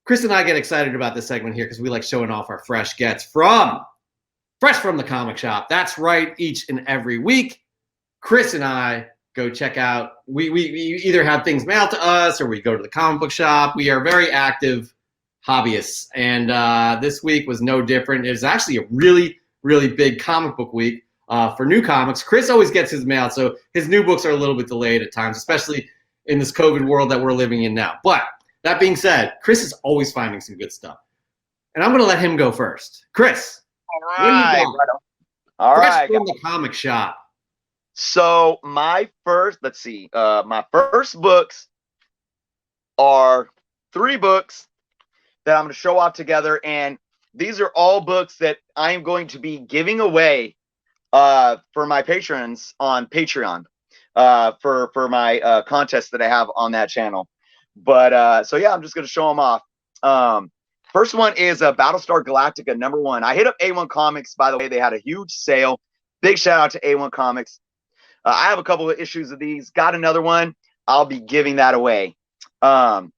Chris and I get excited about this segment here because we like showing off our fresh gets fresh from the comic shop. That's right. Each and every week, Chris and I go check out. We either have things mailed to us or we go to the comic book shop. We are very active hobbyists, and this week was no different. It was actually a really, really big comic book week for new comics. Chris always gets his mail, so his new books are a little bit delayed at times, especially in this COVID world that we're living in now. But that being said, Chris is always finding some good stuff, and I'm going to let him go first. Chris, all right, all right, from the comic shop. So my first, my first books are 3 books that I'm going to show off together, and these are all books that I am going to be giving away for my patrons on Patreon for my contest that I have on that channel. But so yeah, I'm just going to show them off. First one is Battlestar Galactica #1. I hit up A1 Comics, by the way. They had a huge sale. Big shout out to A1 Comics. I have a couple of issues of these. Got another one. I'll be giving that away. And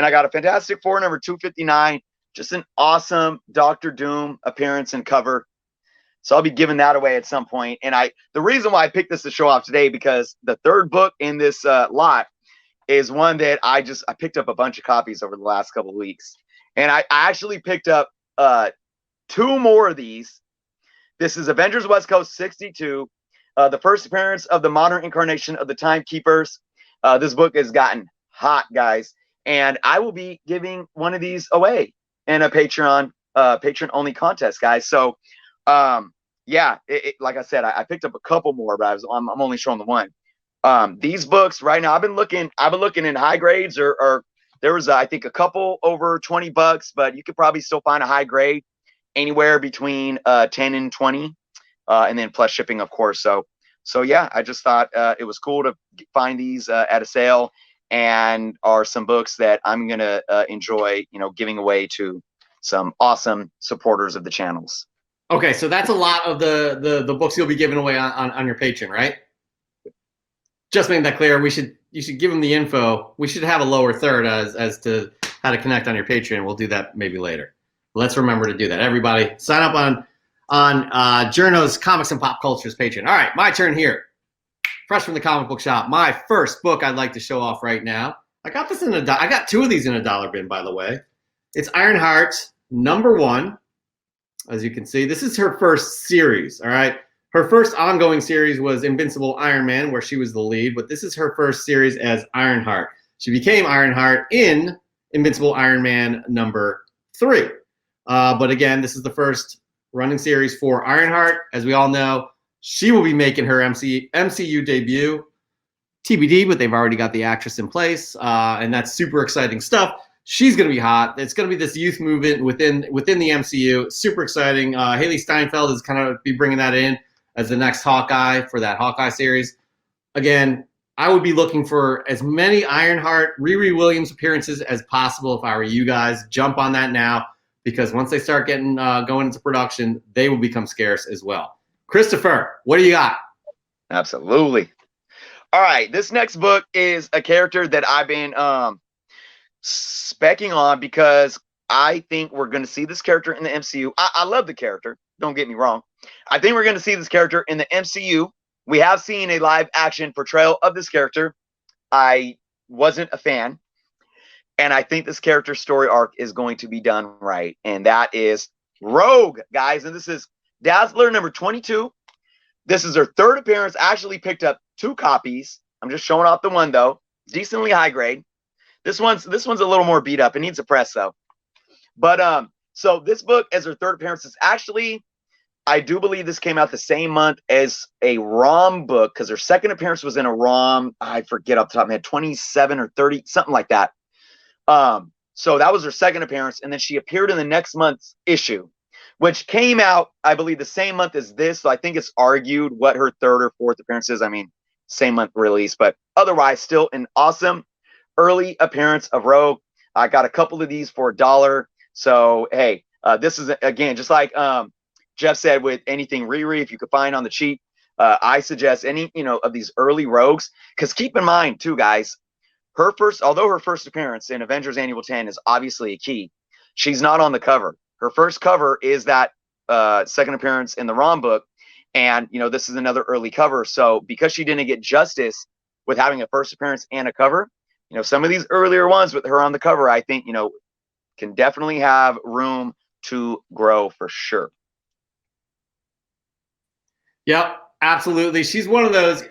I got a Fantastic Four #259. Just an awesome Doctor Doom appearance and cover. So I'll be giving that away at some point. And the reason why I picked this to show off today, because the third book in this lot is one that I picked up a bunch of copies over the last couple of weeks. And I actually picked up 2 more of these. This is Avengers West Coast 62, the first appearance of the modern incarnation of the Timekeepers. This book has gotten hot, guys. And I will be giving one of these away in a patron only contest, guys. So yeah, like I said, I picked up a couple more, but I'm only showing the one. These books right now, I've been looking in high grades, or there was I think a couple over $20, but you could probably still find a high grade anywhere between 10 and 20, and then plus shipping, of course. So yeah, I just thought it was cool to find these at a sale, and are some books that I'm gonna enjoy, giving away to some awesome supporters of the channels. Okay, so that's a lot of the books you'll be giving away on your Patreon, right? Just making that clear. You should give them the info. We should have a lower third as to how to connect on your Patreon. We'll do that maybe later. Let's remember to do that. Everybody, sign up on Journo's Comics and Pop Culture's Patreon. All right, my turn here. Fresh from the comic book shop. My first book I'd like to show off right now. I got this I got 2 of these in a dollar bin, by the way. It's Ironheart #1. As you can see, this is her first series. All right. Her first ongoing series was Invincible Iron Man, where she was the lead, but this is her first series as Ironheart. She became Ironheart in Invincible Iron Man #3. But again, this is the first running series for Ironheart. As we all know, she will be making her MCU debut. TBD, but they've already got the actress in place, and that's super exciting stuff. She's going to be hot. It's going to be this youth movement within the MCU. Super exciting. Haley Steinfeld is kind of be bringing that in as the next Hawkeye for that Hawkeye series. Again, I would be looking for as many Ironheart, Riri Williams appearances as possible if I were you guys. Jump on that now, because once they start getting going into production, they will become scarce as well. Christopher, what do you got? Absolutely. All right, this next book is a character that I've been specking on, because I think we're going to see this character in the MCU. I love the character. Don't get me wrong. I think we're going to see this character in the MCU. We have seen a live action portrayal of this character. I wasn't a fan. And I think this character's story arc is going to be done right. And that is Rogue, guys. And this is Dazzler #22. This is her 3rd appearance. I actually picked up 2 copies. I'm just showing off the one, though. Decently high grade. This one's a little more beat up. It needs a press, though. But so this book, as her 3rd appearance, is actually, I do believe this came out the same month as a ROM book, because her 2nd appearance was in a ROM. I forget off the top of my head, 27 or 30, something like that. So that was her 2nd appearance, and then she appeared in the next month's issue, which came out, I believe, the same month as this. So I think it's argued what her 3rd or 4th appearance is. I mean, same month release, but otherwise still an awesome early appearance of Rogue. I got a couple of these for $1. So hey, this is, again, just like Jeff said with anything Riri, if you could find on the cheap, I suggest any of these early Rogues, because keep in mind too, guys, although her first appearance in Avengers Annual 10 is obviously a key, she's not on the cover. Her first cover is that second appearance in the Rom book. And, this is another early cover. So because she didn't get justice with having a first appearance and a cover, some of these earlier ones with her on the cover, I think, can definitely have room to grow for sure. Yep, absolutely. She's one of those.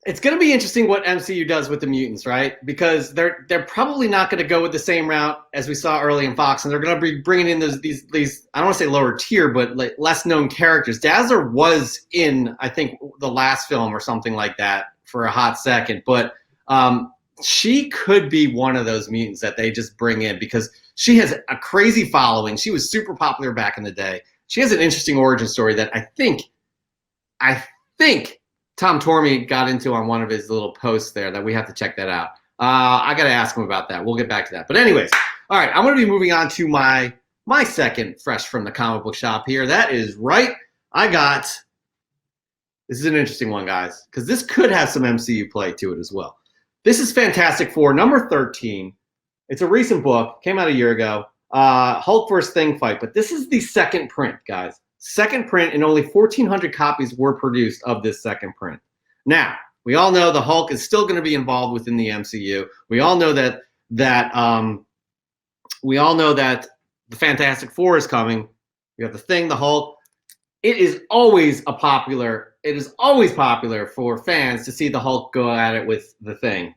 It's going to be interesting what MCU does with the mutants, right? Because they're probably not going to go with the same route as we saw early in Fox, and they're going to be bringing in these I don't want to say lower tier, but like less known characters. Dazzler was in, I think, the last film or something like that for a hot second, but she could be one of those mutants that they just bring in because she has a crazy following. She was super popular back in the day. She has an interesting origin story that I think Tom Tormey got into on one of his little posts there that we have to check that out. I got to ask him about that. We'll get back to that. But anyways, all right, I'm going to be moving on to my second fresh from the comic book shop here. That is right. This is an interesting one, guys, because this could have some MCU play to it as well. This is Fantastic Four, number 13. It's a recent book, came out a year ago. Hulk vs. Thing fight, but this is the second print, guys. Second print, and only 1,400 copies were produced of this second print. Now, we all know the Hulk is still going to be involved within the MCU. We all know that the Fantastic Four is coming. You have the Thing, the Hulk. It is always popular for fans to see the Hulk go at it with the Thing.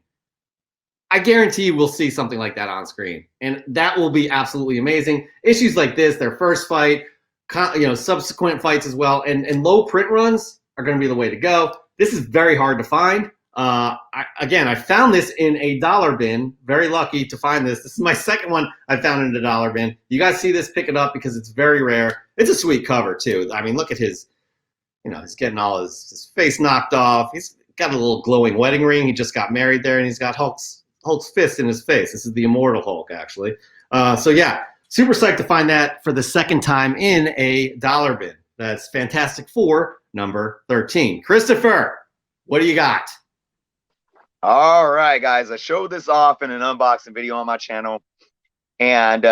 I guarantee we'll see something like that on screen, and that will be absolutely amazing. Issues like this, their first fight, subsequent fights as well, and low print runs are going to be the way to go. This is very hard to find. I found this in a dollar bin. Very lucky to find this. This is my second one I found in a dollar bin. You guys see this, pick it up because it's very rare. It's a sweet cover too. I mean, look at his, he's getting all his face knocked off. He's got a little glowing wedding ring. He just got married there, and he's got Hulk's fist in his face. This is the Immortal Hulk, actually. So yeah, super psyched to find that for the second time in a dollar bin. That's Fantastic Four, number 13. Christopher, what do you got? All right, guys. I showed this off in an unboxing video on my channel. And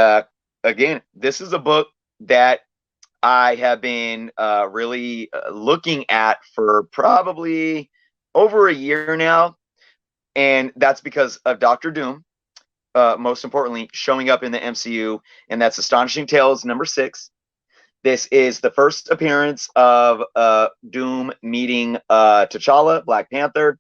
again, this is a book that I have been really looking at for probably over a year now. And that's because of Dr. Doom, most importantly, showing up in the MCU. And that's Astonishing Tales number 6. This is the first appearance of Doom meeting T'Challa, Black Panther.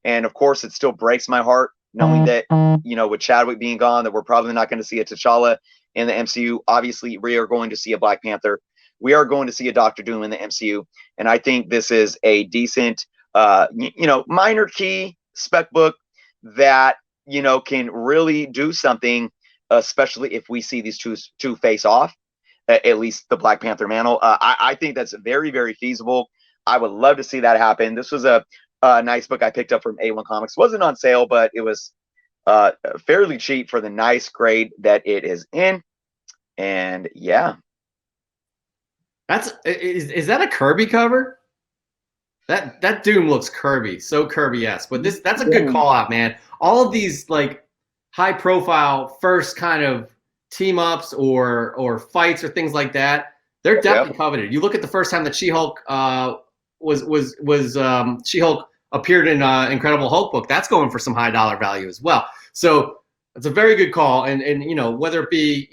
And of course, it still breaks my heart knowing that, with Chadwick being gone, that we're probably not going to see a T'Challa in the MCU. Obviously, we are going to see a Black Panther. We are going to see a Dr. Doom in the MCU. And I think this is a decent, minor key spec book that, can really do something, especially if we see these two face off, at least the Black Panther mantle. I think that's very, very feasible. I would love to see that happen. This was a nice book I picked up from A1 Comics. Wasn't on sale, but it was fairly cheap for the nice grade that it is in. And yeah. Is that a Kirby cover? That Doom looks Kirby, so Kirby-esque. But that's a good call out, man. All of these like high profile first kind of team ups or fights or things like that, they're definitely coveted. You look at the first time that She-Hulk She-Hulk appeared in Incredible Hulk book, that's going for some high dollar value as well. So it's a very good call. And whether it be,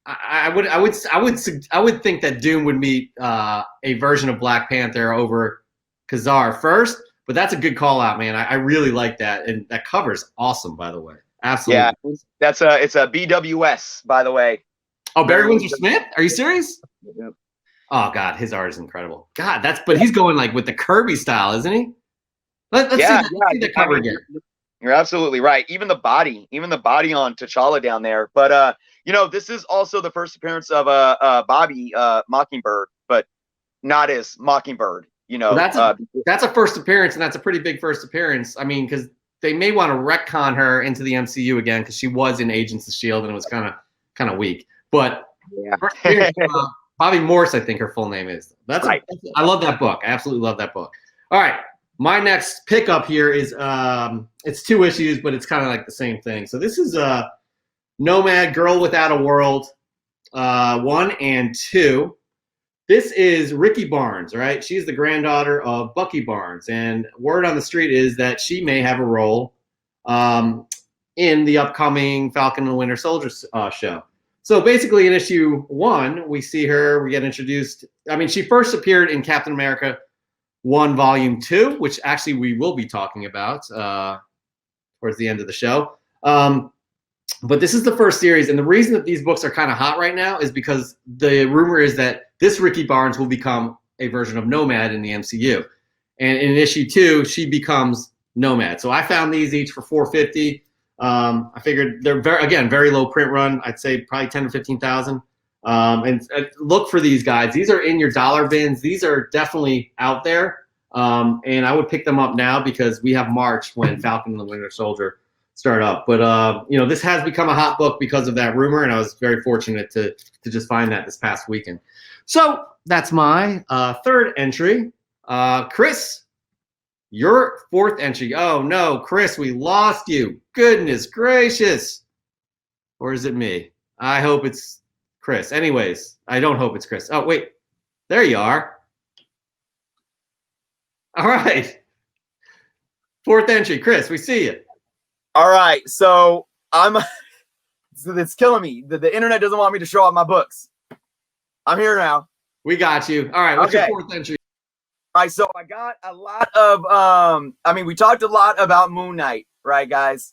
I would think that Doom would meet a version of Black Panther over Kazar first, but that's a good call out, man. I really like that, and that cover is awesome, by the way. Absolutely. Yeah, it's a BWS, by the way. Oh, Barry Windsor Smith? Are you serious? Yep. Oh God, his art is incredible. God, but he's going like with the Kirby style, isn't he? Let's see the cover again. You're absolutely right. Even the body on T'Challa down there. But this is also the first appearance of Bobby Mockingbird, but not as Mockingbird. That's a first appearance, and that's a pretty big first appearance. I mean, because they may want to retcon her into the MCU again because she was in Agents of S.H.I.E.L.D. and it was kind of weak. But yeah. Bobby Morse, I think her full name is. That's right. I love that book. I absolutely love that book. All right, my next pickup here is it's 2 issues, but it's kind of like the same thing. So this is Nomad Girl Without a World 1 and 2. This is Ricky Barnes, right? She's the granddaughter of Bucky Barnes, and word on the street is that she may have a role in the upcoming Falcon and the Winter Soldier show. So basically in issue 1, we see her, we get introduced. I mean, she first appeared in Captain America 1 Volume 2, which actually we will be talking about towards the end of the show. But this is the first series, and the reason that these books are kind of hot right now is because the rumor is that this Ricky Barnes will become a version of Nomad in the MCU. And in issue 2, she becomes Nomad. So I found these each for $4.50. I figured they're very low print run. I'd say probably 10 to 15,000. And look for these guys. These are in your dollar bins. These are definitely out there. And I would pick them up now because we have March when Falcon and the Winter Soldier start up. But this has become a hot book because of that rumor, and I was very fortunate to just find that this past weekend. So that's my third entry. Chris, your fourth entry. Oh no, Chris, we lost you. Goodness gracious. Or is it me? I hope it's Chris. Anyways, I don't hope it's Chris. Oh, wait. There you are. All right. Fourth entry. Chris, we see you. All right. So it's killing me. The internet doesn't want me to show off my books. I'm here now. We got you. All right. What's your fourth entry? All right. So I got a lot of, we talked a lot about Moon Knight, right, guys?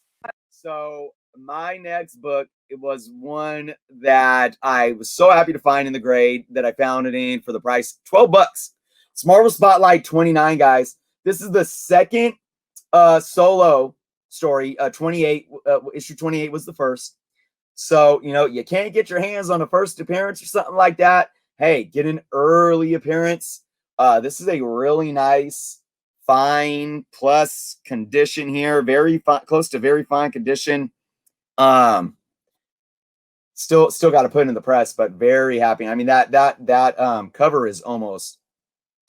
So my next book, it was one that I was so happy to find in the grade that I found it in for the price $12. It's Marvel Spotlight 29, guys. This is the second solo story. 28 issue 28 was the first. So you can't get your hands on a first appearance or something like that. Hey, get an early appearance. This is a really nice, fine plus condition here. Very fine, close to very fine condition. Still got to put in the press, but very happy. I mean, that cover is almost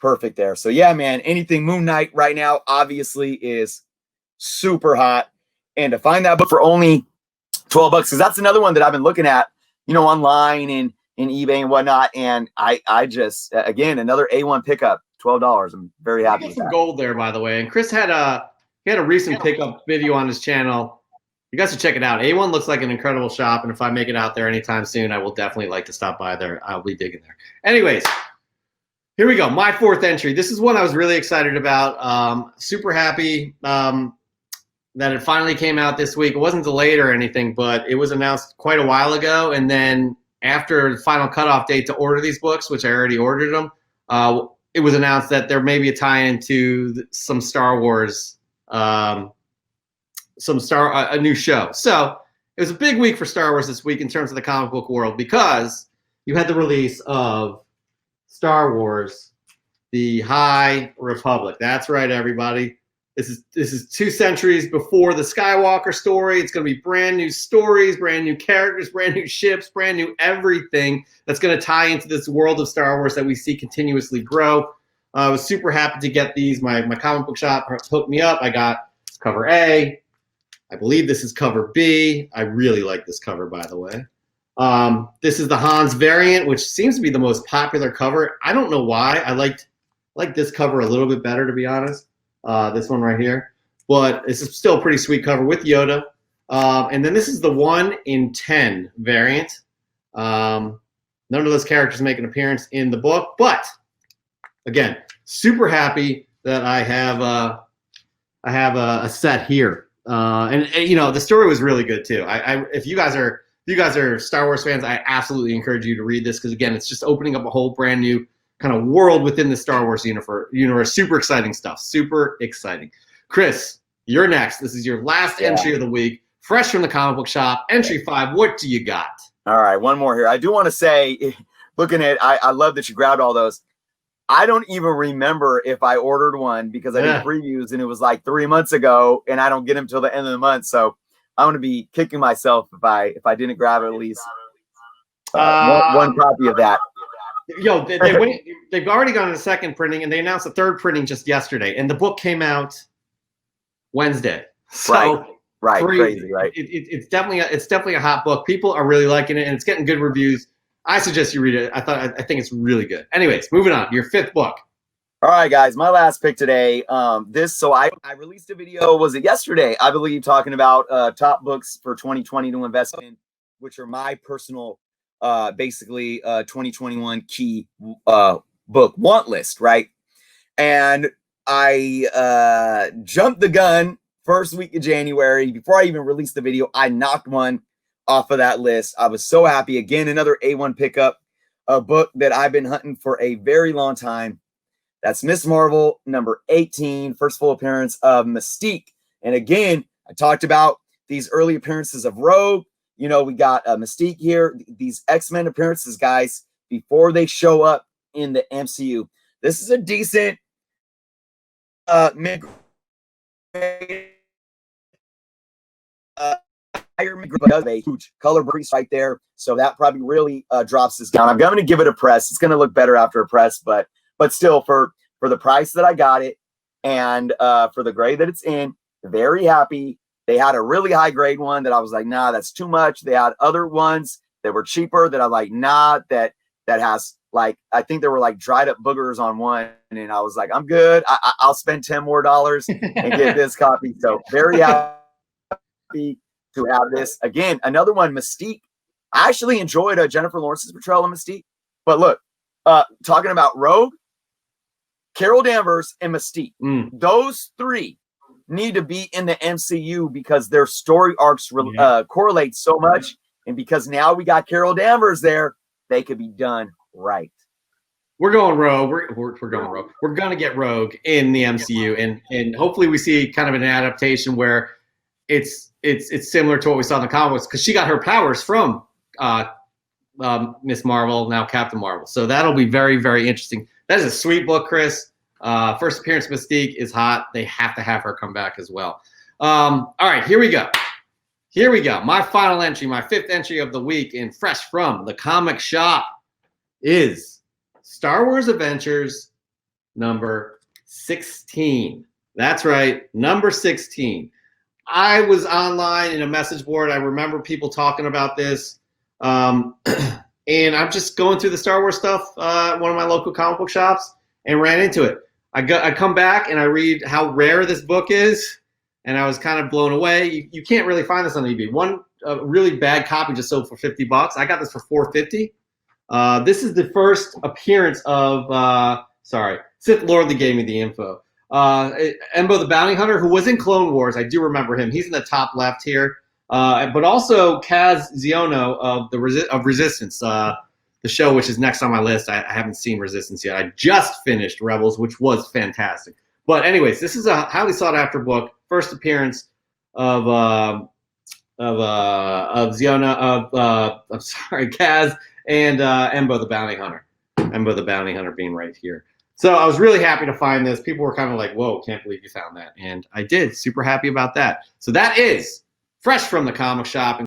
perfect there. So yeah, man, anything Moon Knight right now obviously is super hot. And to find that book for only $12, because that's another one that I've been looking at, online and in eBay and whatnot. And I just, again, another A1 pickup, $12. I'm very happy with some that. gold there, by the way. And Chris had a recent pickup video on his channel. You guys should check it out. A1 looks like an incredible shop, and if I make it out there anytime soon, I will definitely like to stop by there. I'll be digging there. Anyways, here we go. My fourth entry. This is one I was really excited about. Super happy that it finally came out this week. It wasn't delayed or anything, but it was announced quite a while ago. And then after the final cutoff date to order these books, which I already ordered them, it was announced that there may be a tie-in to some Star Wars, a new show. So it was a big week for Star Wars this week in terms of the comic book world, because you had the release of Star Wars, The High Republic. That's right, everybody. This is 2 centuries before the Skywalker story. It's going to be brand new stories, brand new characters, brand new ships, brand new everything that's going to tie into this world of Star Wars that we see continuously grow. I was super happy to get these. My comic book shop hooked me up. I got cover A. I believe this is cover B. I really like this cover, by the way. This is the Hans variant, which seems to be the most popular cover. I don't know why. I like this cover a little bit better, to be honest. This one right here. But it's still a pretty sweet cover with Yoda. And then this is the 1 in 10 variant. None of those characters make an appearance in the book. But, again, super happy that I have a set here. And the story was really good too. If you guys are Star Wars fans, I absolutely encourage you to read this, because again, it's just opening up a whole brand new kind of world within the Star Wars universe. Super exciting stuff. Super exciting. Chris, you're next. This is your last entry of the week, fresh from the comic book shop. Entry 5. What do you got? All right, one more here. I do want to say, looking at, I love that you grabbed all those. I don't even remember if I ordered one, because I did previews and it was like 3 months ago, and I don't get them till the end of the month. So I'm going to be kicking myself if I didn't grab at least one copy of that. Yo, they've already gone to the second printing, and they announced the third printing just yesterday, and the book came out Wednesday. So Right, crazy, right? It's definitely a hot book. People are really liking it, and it's getting good reviews. I suggest you read it. I think it's really good. Anyways, moving on. Your fifth book. All right, guys, my last pick today. I released a video, was it yesterday, I believe, talking about top books for 2020 to invest in, which are my personal, basically 2021 key book want list, right? And I jumped the gun first week of January. Before I even released the video, I knocked one off of that list. I was so happy. Again, another A1 pickup, a book that I've been hunting for a very long time. That's Miss Marvel, number 18, first full appearance of Mystique. And again, I talked about these early appearances of Rogue. You know, we got Mystique here, these X-Men appearances, guys, before they show up in the MCU. This is a decent mid-grade does a huge color increase right there. So that probably really drops this down. I'm going to give it a press. It's going to look better after a press, but still, for the price that I got it and for the grade that it's in, very happy. They had a really high grade one that I was like, nah, that's too much. They had other ones that were cheaper that I like, nah, that has like, I think there were like dried up boogers on one. And I was like, I'm good. I'll spend $10 more and get this copy. So very happy to have this. Again, another one, Mystique. I actually enjoyed Jennifer Lawrence's portrayal of Mystique. But look, talking about Rogue, Carol Danvers, and Mystique. Those three need to be in the MCU because their story arcs correlate so much. And because now we got Carol Danvers there, they could be done right. We're going Rogue. We're going Rogue. We're going to get Rogue in the MCU. And hopefully we see kind of an adaptation where it's similar to what we saw in the comics because she got her powers from Miss Marvel, now Captain Marvel. So that'll be very, very interesting. That is a sweet book, Chris. First appearance Mystique is hot. They have to have her come back as well. All right, here we go. Here we go. My final entry, my fifth entry of the week in Fresh from the Comic Shop is Star Wars Adventures number 16. That's right, number 16. I was online in a message board. I remember people talking about this. And I'm just going through the Star Wars stuff at one of my local comic book shops and ran into it. I come back and I read how rare this book is, and I was kind of blown away. You can't really find this on eBay. One really bad copy just sold for $50. I got this for $4.50. This is the first appearance of Sith Lord that gave me the info. Embo the Bounty Hunter, who was in Clone Wars. I do remember him. He's in the top left here. But also Kaz Ziono of Resistance, the show which is next on my list. I haven't seen Resistance yet. I just finished Rebels, which was fantastic. But anyways, this is a highly sought after book. First appearance of Ziono Kaz and Embo the Bounty Hunter. Embo the Bounty Hunter being right here. So I was really happy to find this. People were kind of like, whoa, can't believe you found that. And I did. Super happy about that. So that is Fresh from the Comic Shop.